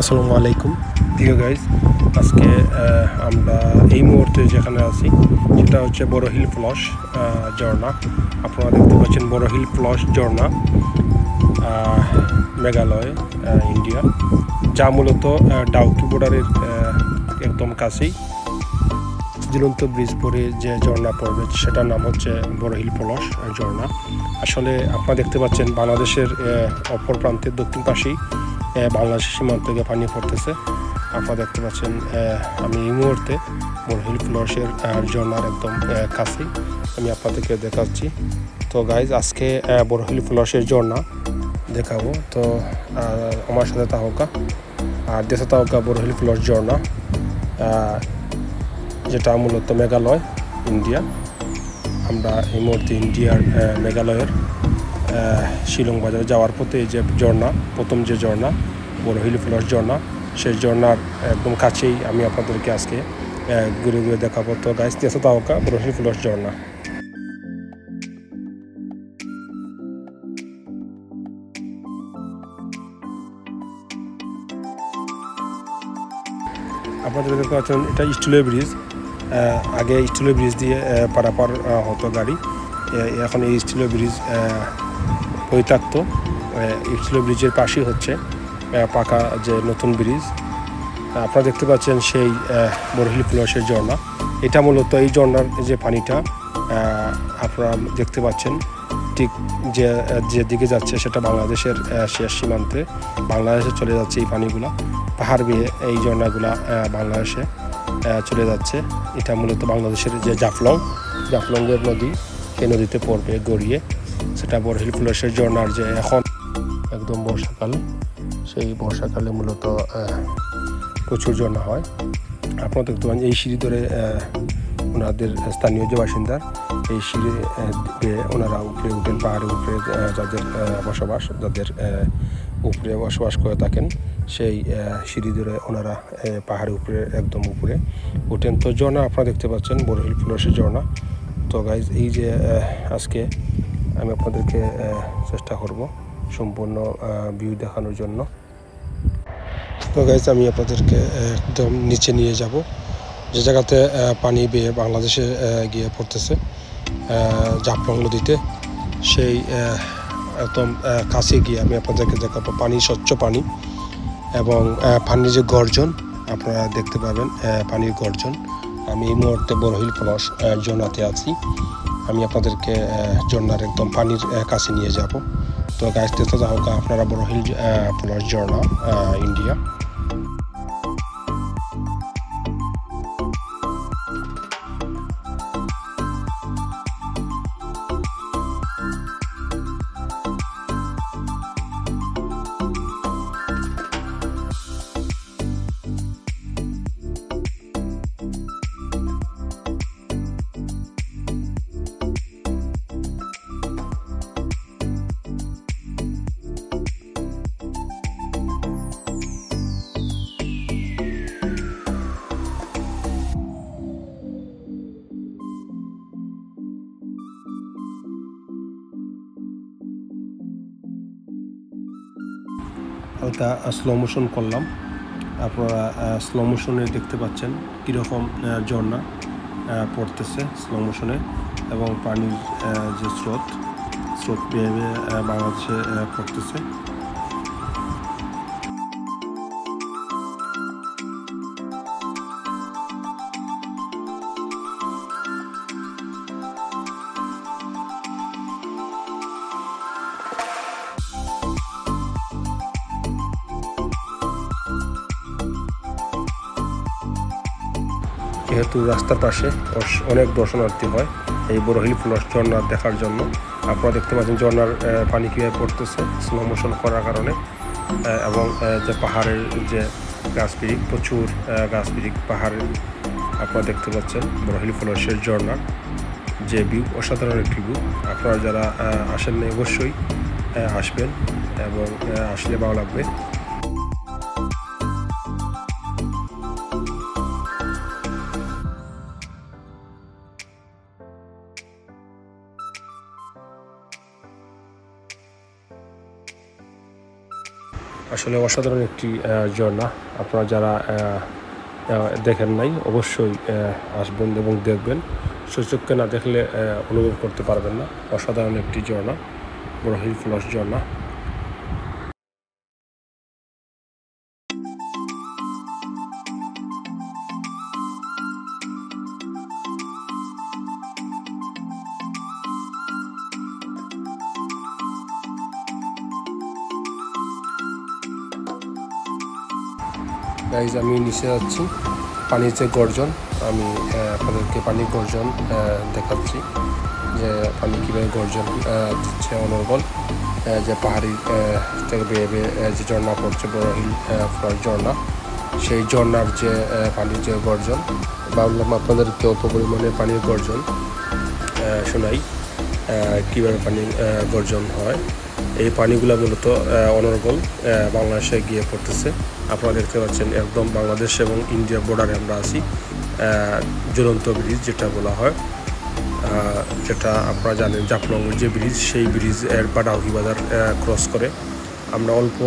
আসসালামু আলাইকুম প্রিয় গাইজ। আজকে আমরা এই মুহূর্তে যেখানে আছি সেটা হচ্ছে বড়হিল ফলস ঝর্ণা। আপনারা দেখতে পাচ্ছেন বড়হিল ফলস ঝর্ণা, মেঘালয়, ইন্ডিয়া, যা মূলত ডাউকি বর্ডারের একদম কাছেই ঝুলন্ত ব্রিজ পরে যে ঝর্ণা পড়বে সেটার নাম হচ্ছে বড়হিল ফলস ঝর্ণা। আসলে আপনারা দেখতে পাচ্ছেন বাংলাদেশের অপর প্রান্তের দক্ষিণ পাশেই বাংলাদেশের সীমান্ত থেকে পানি পড়তেছে। আপনারা দেখতে পাচ্ছেন আমি এই মুহূর্তে বড়হিল ফলসের ঝর্ণার একদম কাছেই আমি আপনাদেরকে দেখাচ্ছি। তো গাইজ, আজকে বড়হিল ফলসের ঝর্ণা দেখাবো। তো আমার সাথে তাহকা আর দেশে তাহকা বড়হিল ফলস ঝর্ণা, যেটা মূলত মেঘালয়, ইন্ডিয়া। আমরা এই মুহূর্তে ইন্ডিয়ার মেঘালয়ের শিলং বাজারে যাওয়ার পথে এই যে ঝর্ণা, প্রথম যে ঝর্ণা বড়হিল ফলস ঝর্ণা, সেই ঝর্ণার একদম কাছেই আমি আপনাদেরকে আজকে ঘুরে ঘুরে দেখাবো। তো গাইজ, দেশে তাহকা বড়হিল ফলস ঝর্ণা। আপনাদের দেখতে পাচ্ছেন এটা স্টিলের ব্রিজ। আগে স্টিলের ব্রিজ দিয়ে পারাপার হতো গাড়ি, এখন এই স্টিলের ব্রিজ পরিত্যক্ত। স্টিলের ব্রিজের পাশেই হচ্ছে পাকা যে নতুন ব্রিজ। আপনারা দেখতে পাচ্ছেন সেই বড়হিল ফলসের ঝর্ণা। এটা মূলত এই ঝর্ণার যে পানিটা আপনারা দেখতে পাচ্ছেন ঠিক যেদিকে যাচ্ছে সেটা বাংলাদেশের শেষ সীমান্তে বাংলাদেশে চলে যাচ্ছে। এই পানিগুলা পাহাড় বেয়ে এই ঝর্ণাগুলা বাংলাদেশে চলে যাচ্ছে। এটা মূলত বাংলাদেশের যে জাফলংয়ের নদী, সেই নদীতে পড়বে গড়িয়ে। সেটা বড়হিল ফলসের ঝর্ণার যে এখন একদম বর্ষাকাল, সেই বর্ষাকালে মূলত প্রচুর ঝর্ণা হয়। আপনারা দেখতে পান এই সিঁড়ি ধরে ওনাদের স্থানীয় যে বাসিন্দা, এই সিঁড়ি বেয়ে ওনারা উপরে উঠেন, পাহাড়ের উপরে যাদের উপরে বসবাস করে থাকেন, সেই সিঁড়ি ধরে ওনারা পাহাড়ের উপরে একদম উপরে উঠেন। তো ঝর্ণা আপনারা দেখতে পাচ্ছেন বড়হিল ফলসের ঝর্ণা। তো গাইজ, এই যে আজকে আমি আপনাদেরকে চেষ্টা করব সম্পূর্ণ ভিউ দেখানোর জন্য। তো গাইজ, আমি আপনাদেরকে একদম নিচে নিয়ে যাব, যে জায়গাতে পানি বেয়ে বাংলাদেশে গিয়ে পড়তেছে জাফলং নদীতে। সেই একদম কাছে গিয়ে আমি আপনাদেরকে দেখাবো পানি, স্বচ্ছ পানি, এবং পানির যে গর্জন আপনারা দেখতে পাবেন, পানির গর্জন। আমি এই মুহূর্তে বড়হিল ফলস ঝর্ণাতে আছি। আমি আপনাদেরকে ঝর্ণার একদম পানির কাছে নিয়ে যাব। তো গাইজ, দেখতে যাও আপনারা বড়হিল ফলস ঝর্ণা, ইন্ডিয়া। হালকা স্লো মোশন করলাম। আপনারা স্লো মোশনে দেখতে পাচ্ছেন কীরকম ঝর্ণা পড়তেছে স্লো মোশনে, এবং পানির যে স্রোত বেয়ে বাংলাদেশে পড়তেছে। যেহেতু রাস্তার পাশে অনেক দর্শনার্থী হয় এই বড়হিল ফলস ঝর্ণা দেখার জন্য। আপনারা দেখতে পাচ্ছেন ঝর্ণার পানি কীভাবে পড়তেছে স্লো মোশন করার কারণে, এবং যে পাহাড়ের যে গাছপিড়ি, প্রচুর গাছপিড়ি পাহাড়ে আপনারা দেখতে পাচ্ছেন বড়হিল ফলসের ঝর্ণার যে ভিউ, অসাধারণ একটি ভিউ। আপনারা যারা আসেন অবশ্যই আসবেন, এবং আসলে ভালো লাগবে। আসলে অসাধারণ একটি ঝর্ণা। আপনারা যারা দেখেন নাই অবশ্যই আসবেন এবং দেখবেন। সচক্ষে না দেখলে অনুভব করতে পারবেন না। অসাধারণ একটি ঝর্ণা, বড় হিল ফলস ঝর্ণা। গাইজ আমি নিচে যাচ্ছি, পানির যে গর্জন, আমি আপনাদেরকে পানির গর্জন দেখাচ্ছি যে পানি কীভাবে গর্জন দিচ্ছে অনর্গল, যে পাহাড়ি থেকে বেয়ে বেয়ে যে ঝর্ণা পড়ছে বড় হিল ফলস ঝর্ণা, সেই ঝর্ণার যে পানির যে গর্জন, ভাবলাম আপনাদেরকে অল্প পরিমাণে পানির গর্জন শোনাই কীভাবে পানির গর্জন হয়। এই পানিগুলো মূলত অনর্গল বাংলাদেশে গিয়ে পড়তেছে। আপনারা দেখতে পাচ্ছেন একদম বাংলাদেশ এবং ইন্ডিয়ার বর্ডারে আমরা আছি। জ্বলন্ত ব্রিজ যেটা বলা হয়, যেটা আপনারা জানেন জাফলং যে ব্রিজ, সেই ব্রিজ একবার ডাউকি বাজার ক্রস করে আমরা অল্প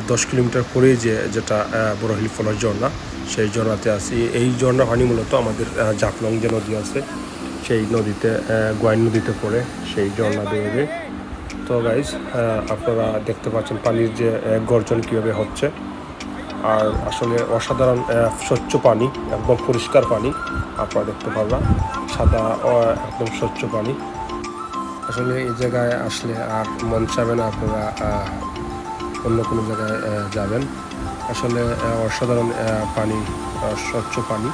10 কিলোমিটার পরেই যেটা বড় হিল ফলস ঝর্ণা, সেই ঝর্ণাতে আছি। এই ঝর্ণা পানি মূলত আমাদের জাফলং যে নদী আছে সেই নদীতে, গোয়াইন নদীতে পড়ে সেই ঝর্ণা বেয়ে। তো গাইজ আপনারা দেখতে পাচ্ছেন পানির যে গর্জন কীভাবে হচ্ছে, আর আসলে অসাধারণ স্বচ্ছ পানি, একদম পরিষ্কার পানি আপনারা দেখতে পারবেন, সাদা একদম স্বচ্ছ পানি। আসলে এই জায়গায় আসলে আর মন চাবে না আপনারা অন্য কোনো জায়গায় যাবেন। আসলে অসাধারণ পানি, স্বচ্ছ পানি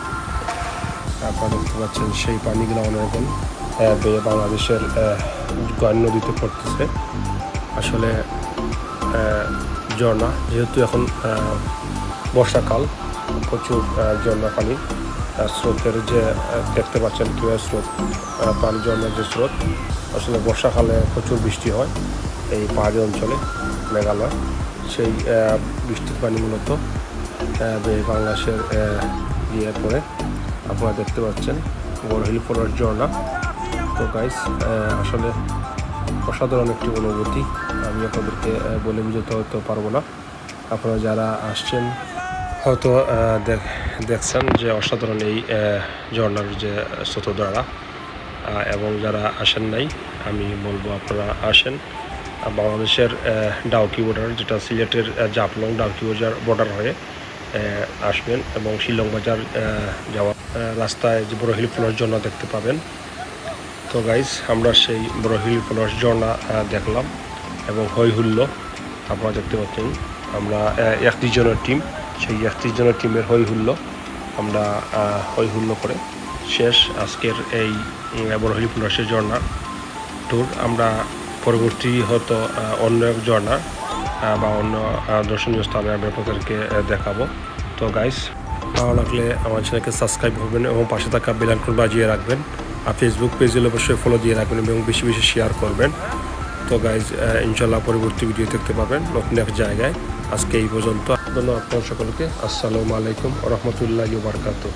আপনারা দেখতে পাচ্ছেন। সেই পানিগুলো অনর্গল বেয়ে বাংলাদেশের গোয়াইন নদীতে পড়তেছে। আসলে ঝর্ণা, যেহেতু এখন বর্ষাকাল, প্রচুর ঝর্ণা পানি স্রোতের যে দেখতে পাচ্ছেন কীভাবে স্রোত, পানি ঝর্ণার যে স্রোত, আসলে বর্ষাকালে প্রচুর বৃষ্টি হয় এই পাহাড়ি অঞ্চলে মেঘালয়। সেই বৃষ্টির পানি মূলত বাংলাদেশের গিয়ে পড়ে আপনারা দেখতে পাচ্ছেন বড় হিল ফলস ঝর্ণা। তো গাইস আসলে অসাধারণ একটি অনুভূতি, আমি আপনাদেরকে বলে বুঝাতে হয়তো পারবো না। আপনারা যারা আসছেন হয়তো দেখছেন যে অসাধারণ এই ঝর্ণার যে স্রোতধারা, এবং যারা আসেন নাই আমি বলবো আপনারা আসেন। বাংলাদেশের ডাউকি বর্ডার, যেটা সিলেটের জাফলং ডাউকি বাজার বর্ডার হয়ে আসবেন এবং শিলং বাজার যাওয়ার রাস্তায় যে বড় হিল ফলস ঝর্ণা দেখতে পাবেন। তো গাইজ আমরা সেই বড় হিল ফলস ঝর্ণা দেখলাম এবং হই হুল্লো আপনারা দেখতে পাচ্ছেন। আমরা 31 জনের টিম, সেই 31 জনের টিমের হই হুল্লো আমরা হই হুল্লো করে শেষ আজকের এই বড় হিল ফলসের ঝর্ণা ট্যুর। আমরা পরবর্তী হয়তো অন্য এক ঝর্ণা বা অন্য দর্শনীয় স্থানে আমি আপনাদেরকে দেখাবো। তো গাইস ভালো লাগলে আমার চ্যানেলকে সাবস্ক্রাইব করবেন এবং পাশে থাকা বেল আইকন বাজিয়ে রাখবেন, আর ফেসবুক পেজে অবশ্যই ফলো দিয়ে রাখবেন এবং বেশি বেশি শেয়ার করবেন। তো গাইজ ইনশাল্লাহ পরবর্তী ভিডিও দেখতে পাবেন নতুন এক জায়গায়। আজকে এই পর্যন্ত, ধন্যবাদ আপনার সকলকে। আসসালামু আলাইকুম ওয়া রাহমাতুল্লাহি ওয়া বারাকাতুহু।